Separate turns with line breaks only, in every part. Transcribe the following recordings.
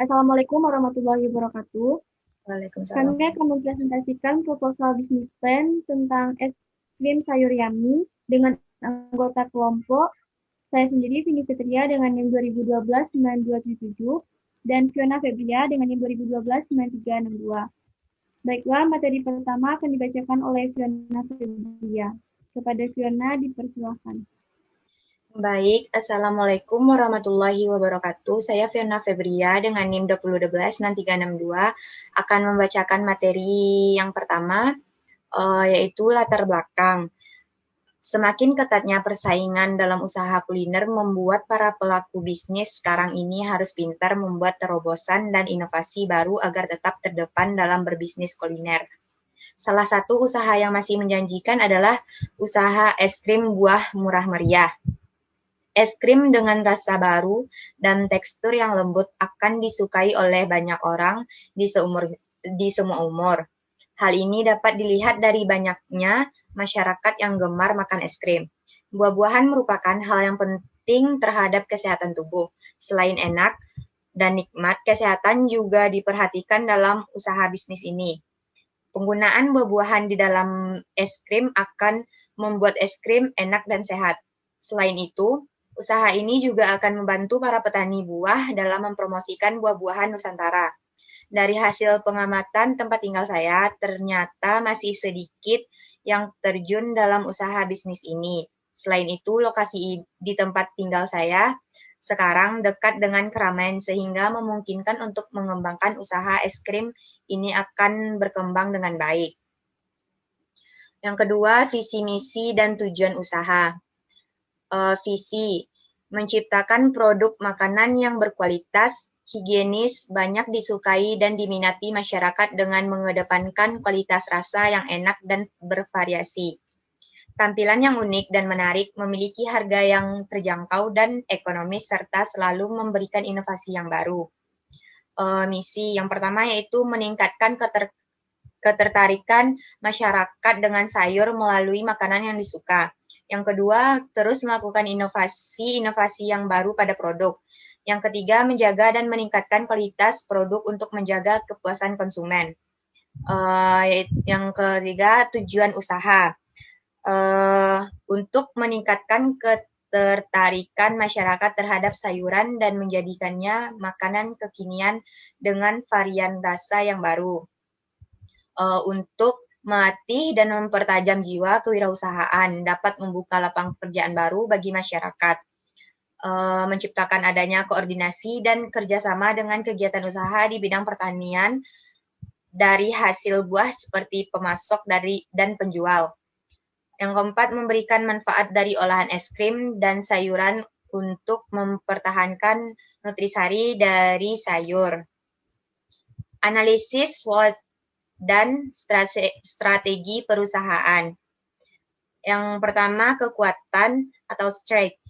Assalamualaikum warahmatullahi wabarakatuh.
Waalaikumsalam.
Kami akan mempresentasikan proposal bisnis plan tentang es krim sayur Yummy dengan anggota kelompok saya sendiri, Vini Fitria dengan NIM 2012-9277 dan Fiona Febria dengan NIM 2012-9362. Baiklah, materi pertama akan dibacakan oleh Fiona Febria. Kepada Fiona dipersilakan.
Baik, Assalamualaikum warahmatullahi wabarakatuh. Saya Fiona Febria dengan NIM 2012-9362 akan membacakan materi yang pertama, yaitu latar belakang. Semakin ketatnya persaingan dalam usaha kuliner membuat para pelaku bisnis sekarang ini harus pintar membuat terobosan dan inovasi baru agar tetap terdepan dalam berbisnis kuliner. Salah satu usaha yang masih menjanjikan adalah usaha es krim buah murah meriah. Es krim dengan rasa baru dan tekstur yang lembut akan disukai oleh banyak orang di semua umur. Hal ini dapat dilihat dari banyaknya masyarakat yang gemar makan es krim. Buah-buahan merupakan hal yang penting terhadap kesehatan tubuh. Selain enak dan nikmat, kesehatan juga diperhatikan dalam usaha bisnis ini. Penggunaan buah-buahan di dalam es krim akan membuat es krim enak dan sehat. Selain itu, usaha ini juga akan membantu para petani buah dalam mempromosikan buah-buahan Nusantara. Dari hasil pengamatan tempat tinggal saya, ternyata masih sedikit yang terjun dalam usaha bisnis ini. Selain itu, lokasi di tempat tinggal saya sekarang dekat dengan keramaian sehingga memungkinkan untuk mengembangkan usaha es krim ini akan berkembang dengan baik. Yang kedua, visi, misi, dan tujuan usaha. Visi, menciptakan produk makanan yang berkualitas, higienis, banyak disukai dan diminati masyarakat dengan mengedepankan kualitas rasa yang enak dan bervariasi. Tampilan yang unik dan menarik, memiliki harga yang terjangkau dan ekonomis, serta selalu memberikan inovasi yang baru. Misi yang pertama yaitu meningkatkan ketertarikan masyarakat dengan sayur melalui makanan yang disuka. Yang kedua, terus melakukan inovasi yang baru pada produk. Yang ketiga, menjaga dan meningkatkan kualitas produk untuk menjaga kepuasan konsumen. Yang ketiga, tujuan usaha. Untuk meningkatkan ketertarikan masyarakat terhadap sayuran dan menjadikannya makanan kekinian dengan varian rasa yang baru. Untuk melatih dan mempertajam jiwa kewirausahaan, dapat membuka lapangan pekerjaan baru bagi masyarakat, menciptakan adanya koordinasi dan kerjasama dengan kegiatan usaha di bidang pertanian dari hasil buah seperti pemasok dan penjual. Yang keempat, memberikan manfaat dari olahan es krim dan sayuran untuk mempertahankan nutrisari dari sayur. Analisis SWOT dan strategi perusahaan. Yang pertama, kekuatan atau strength,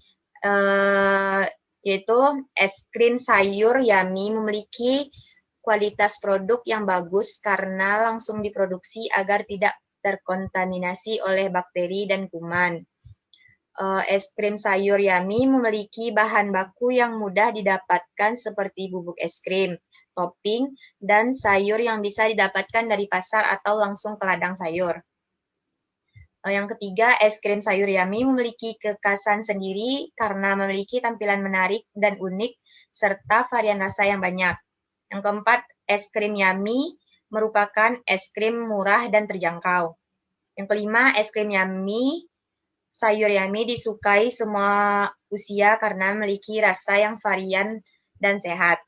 yaitu es krim sayur Yummy memiliki kualitas produk yang bagus karena langsung diproduksi agar tidak terkontaminasi oleh bakteri dan kuman. Es krim sayur Yummy memiliki bahan baku yang mudah didapatkan seperti bubuk es krim, topping, dan sayur yang bisa didapatkan dari pasar atau langsung ke ladang sayur. Yang ketiga, es krim sayur Yummy memiliki kekhasan sendiri karena memiliki tampilan menarik dan unik serta varian rasa yang banyak. Yang keempat, es krim Yummy merupakan es krim murah dan terjangkau. Yang kelima, es krim Yummy sayur Yummy disukai semua usia karena memiliki rasa yang varian dan sehat.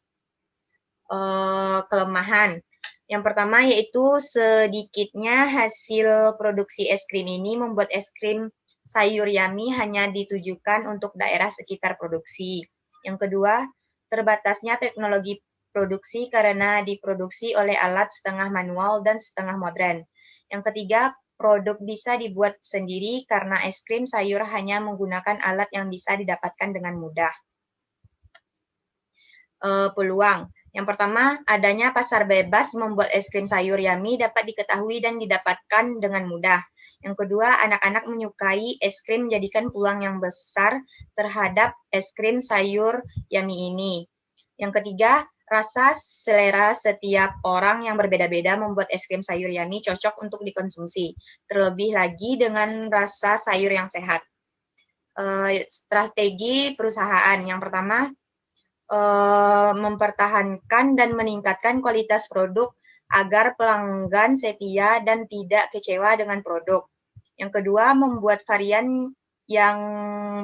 Kelemahan. Yang pertama yaitu sedikitnya hasil produksi es krim ini membuat es krim sayur Yummy hanya ditujukan untuk daerah sekitar produksi. Yang kedua, terbatasnya teknologi produksi karena diproduksi oleh alat setengah manual dan setengah modern. Yang ketiga, produk bisa dibuat sendiri karena es krim sayur hanya menggunakan alat yang bisa didapatkan dengan mudah. Peluang. Yang pertama, adanya pasar bebas membuat es krim sayur Yummy dapat diketahui dan didapatkan dengan mudah. Yang kedua, anak-anak menyukai es krim menjadikan peluang yang besar terhadap es krim sayur Yummy ini. Yang ketiga, rasa selera setiap orang yang berbeda-beda membuat es krim sayur Yummy cocok untuk dikonsumsi. Terlebih lagi dengan rasa sayur yang sehat. Strategi perusahaan. Yang pertama, mempertahankan dan meningkatkan kualitas produk agar pelanggan setia dan tidak kecewa dengan produk. Yang kedua, membuat varian yang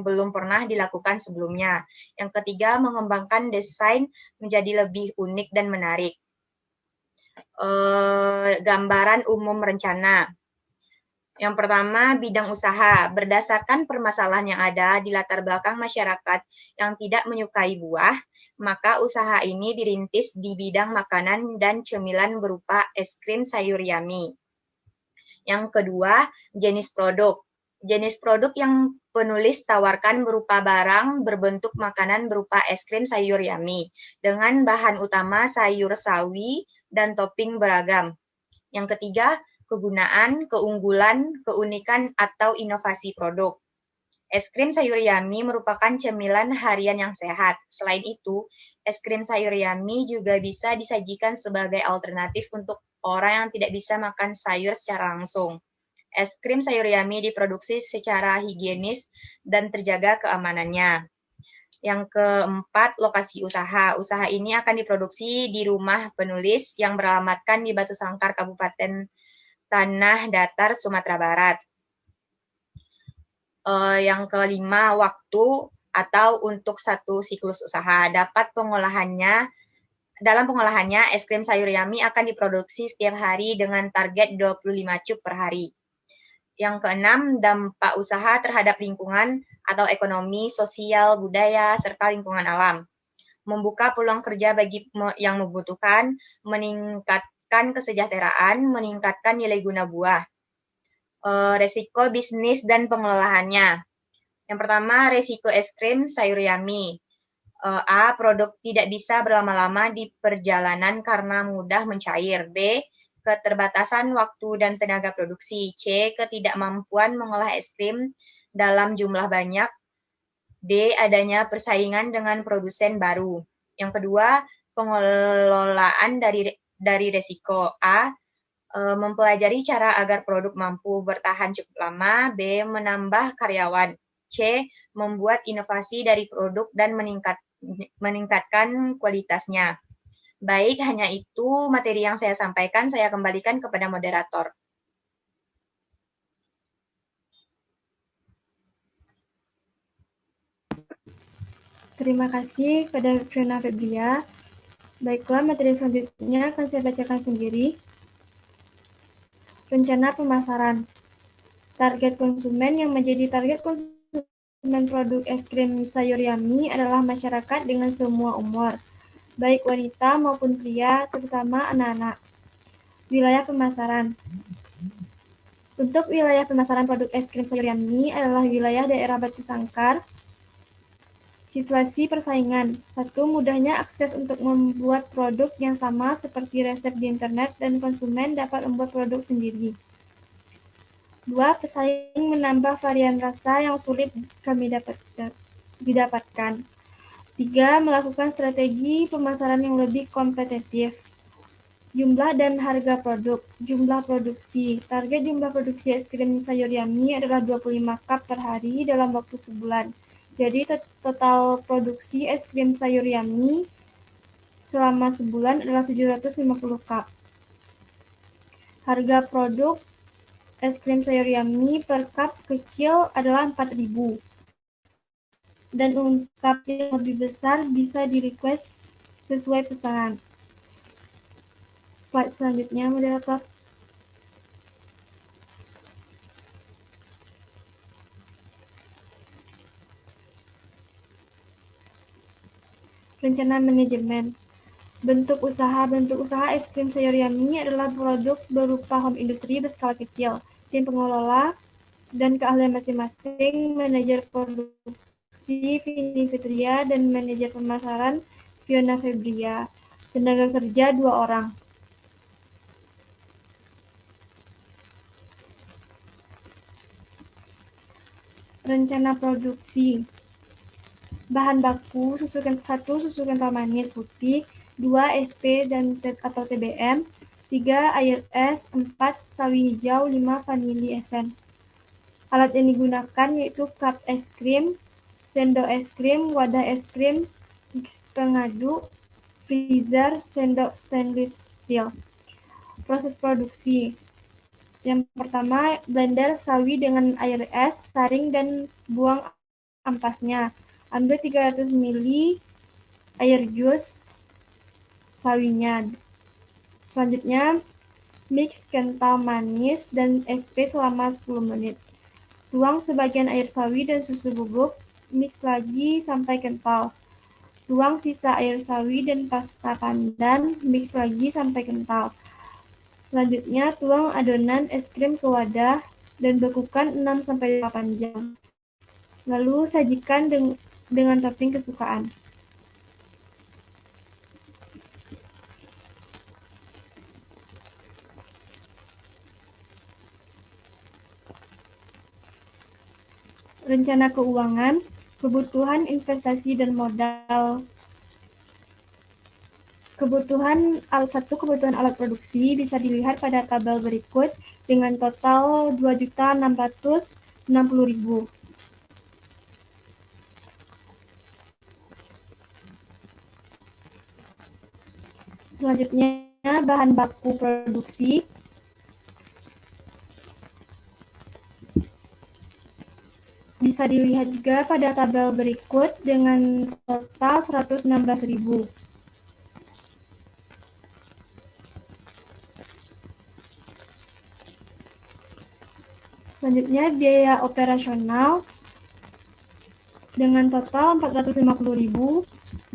belum pernah dilakukan sebelumnya. Yang ketiga, mengembangkan desain menjadi lebih unik dan menarik. Gambaran umum rencana. Yang pertama, bidang usaha. Berdasarkan permasalahan yang ada di latar belakang masyarakat yang tidak menyukai buah, maka usaha ini dirintis di bidang makanan dan cemilan berupa es krim sayur Yummy. Yang kedua, jenis produk. Jenis produk yang penulis tawarkan berupa barang berbentuk makanan berupa es krim sayur Yummy, dengan bahan utama sayur sawi dan topping beragam. Yang ketiga, kegunaan, keunggulan, keunikan, atau inovasi produk. Es krim sayur Yummy merupakan cemilan harian yang sehat. Selain itu, es krim sayur Yummy juga bisa disajikan sebagai alternatif untuk orang yang tidak bisa makan sayur secara langsung. Es krim sayur Yummy diproduksi secara higienis dan terjaga keamanannya. Yang keempat, lokasi usaha. Usaha ini akan diproduksi di rumah penulis yang beralamatkan di Batu Sangkar, Kabupaten Tanah Datar, Sumatera Barat. Yang kelima, waktu atau untuk satu siklus usaha. Dalam pengolahannya, es krim sayur Yummy akan diproduksi setiap hari dengan target 25 cup per hari. Yang keenam, dampak usaha terhadap lingkungan atau ekonomi, sosial, budaya, serta lingkungan alam. Membuka peluang kerja bagi yang membutuhkan, meningkatkan kesejahteraan, meningkatkan nilai guna buah. Resiko bisnis dan pengelolaannya. Yang pertama, resiko es krim sayur Yummy. A. Produk tidak bisa berlama-lama di perjalanan karena mudah mencair. B. Keterbatasan waktu dan tenaga produksi. C. Ketidakmampuan mengolah es krim dalam jumlah banyak. D. Adanya persaingan dengan produsen baru. Yang kedua, pengelolaan dari resiko. A. Mempelajari cara agar produk mampu bertahan cukup lama. B. Menambah karyawan. C. Membuat inovasi dari produk dan meningkatkan kualitasnya. Baik, hanya itu materi yang saya sampaikan. Saya kembalikan kepada moderator.
Terima kasih kepada Fiona Febria. Baiklah, materi selanjutnya akan saya bacakan sendiri. Rencana pemasaran. Target konsumen yang menjadi target konsumen produk es krim sayur Yummy adalah masyarakat dengan semua umur, baik wanita maupun pria, terutama anak-anak. Wilayah pemasaran. Untuk wilayah pemasaran produk es krim sayur Yummy adalah wilayah daerah Batu Sangkar. Situasi persaingan. 1. Mudahnya akses untuk membuat produk yang sama seperti resep di internet dan konsumen dapat membuat produk sendiri. 2. Pesaing menambah varian rasa yang sulit kami didapatkan. 3. Melakukan strategi pemasaran yang lebih kompetitif. Jumlah dan harga produk. Jumlah produksi. Target jumlah produksi es krim sayur Yummy adalah 25 cup per hari dalam waktu sebulan. Jadi total produksi es krim sayur Yummy selama sebulan adalah 750 cup. Harga produk es krim sayur Yummy per cup kecil adalah 4.000. Dan untuk cup yang lebih besar bisa di-request sesuai pesanan. Slide selanjutnya, moderator. Rencana manajemen. Bentuk usaha es krim sayur Yummy adalah produk berupa home industry berskala kecil. Tim pengelola dan keahlian masing-masing, manajer produksi Vini Fitria dan manajer pemasaran Fiona Febria. Tenaga kerja 2 orang. Rencana produksi. Bahan baku susu 1 susu kental manis putih, 2 SP dan atau TBM, 3 air es, 4 sawi hijau, 5 vanili essence. Alat yang digunakan yaitu cup es krim, sendok es krim, wadah es krim, pengaduk, freezer, sendok stainless steel. Proses produksi. Yang pertama, blender sawi dengan air es, saring dan buang ampasnya. Ambil 300 ml air jus sawinya. Selanjutnya, mix kental manis dan SP selama 10 menit. Tuang sebagian air sawi dan susu bubuk, mix lagi sampai kental. Tuang sisa air sawi dan pasta pandan, mix lagi sampai kental. Selanjutnya, tuang adonan es krim ke wadah dan bekukan 6-8 jam. Lalu sajikan dengan topping kesukaan. Rencana keuangan, kebutuhan investasi dan modal. Kebutuhan alat produksi bisa dilihat pada tabel berikut dengan total 2.660.000. Selanjutnya, bahan baku produksi. Bisa dilihat juga pada tabel berikut dengan total 116.000. Selanjutnya, biaya operasional dengan total 450.000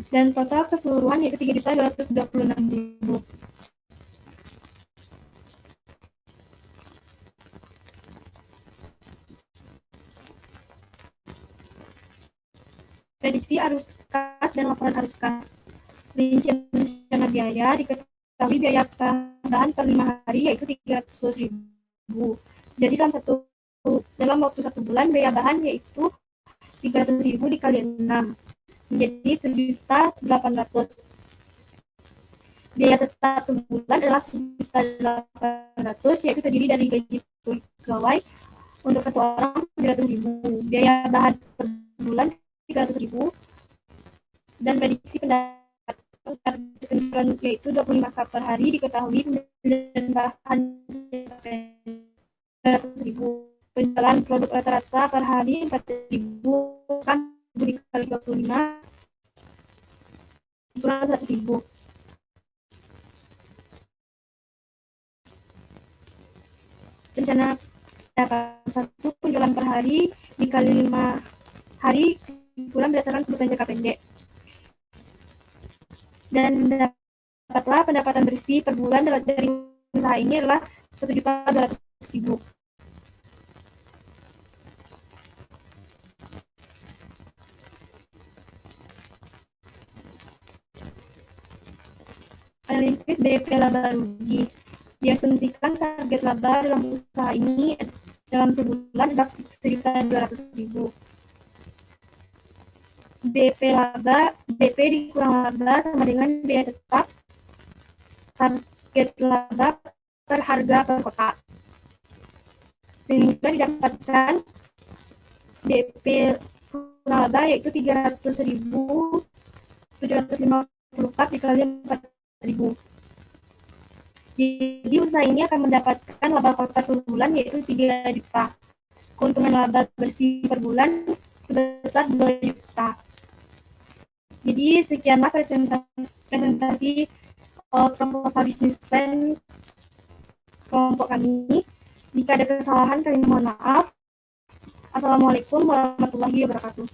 dan total keseluruhan yaitu 3.226.000. Prediksi arus kas dan laporan arus kas. Rincian rencana biaya diketahui biaya tambahan per 5 hari yaitu 300.000. Jadi dalam waktu 1 bulan biaya bahan yaitu 300.000 dikali 6 menjadi 1.800.000. Biaya tetap sebulan adalah 1.800.000 yaitu terdiri dari gaji pegawai untuk 1 orang 700.000. Biaya bahan per bulan 300.000 dan prediksi pendapatan yaitu 25 cup per hari. Diketahui pembelian bahan 300.000. Penjualan produk rata-rata per hari 4.000 kan dikali 25 kurang 100.000. Rencana dapat 1 penjualan per hari dikali 5 hari kurang berdasarkan kebutuhan jangka pendek. Dan dapatlah pendapatan bersih per bulan dari usaha ini adalah 1.200.000. Analisis BEP laba rugi. Diasumsikan target laba dalam usaha ini dalam sebulan adalah 1.200.000. BP dikurang laba sama dengan biaya tetap target laba per harga per kota. Sehingga didapatkan BP kurang laba yaitu 300.750 cup dikali 4.000. Jadi usaha ini akan mendapatkan laba kotor per bulan yaitu 3 juta. Keuntungan laba bersih per bulan sebesar 2 juta. Jadi sekianlah presentasi proposal bisnis plan kelompok kami. Jika ada kesalahan kami mohon maaf. Assalamualaikum warahmatullahi wabarakatuh.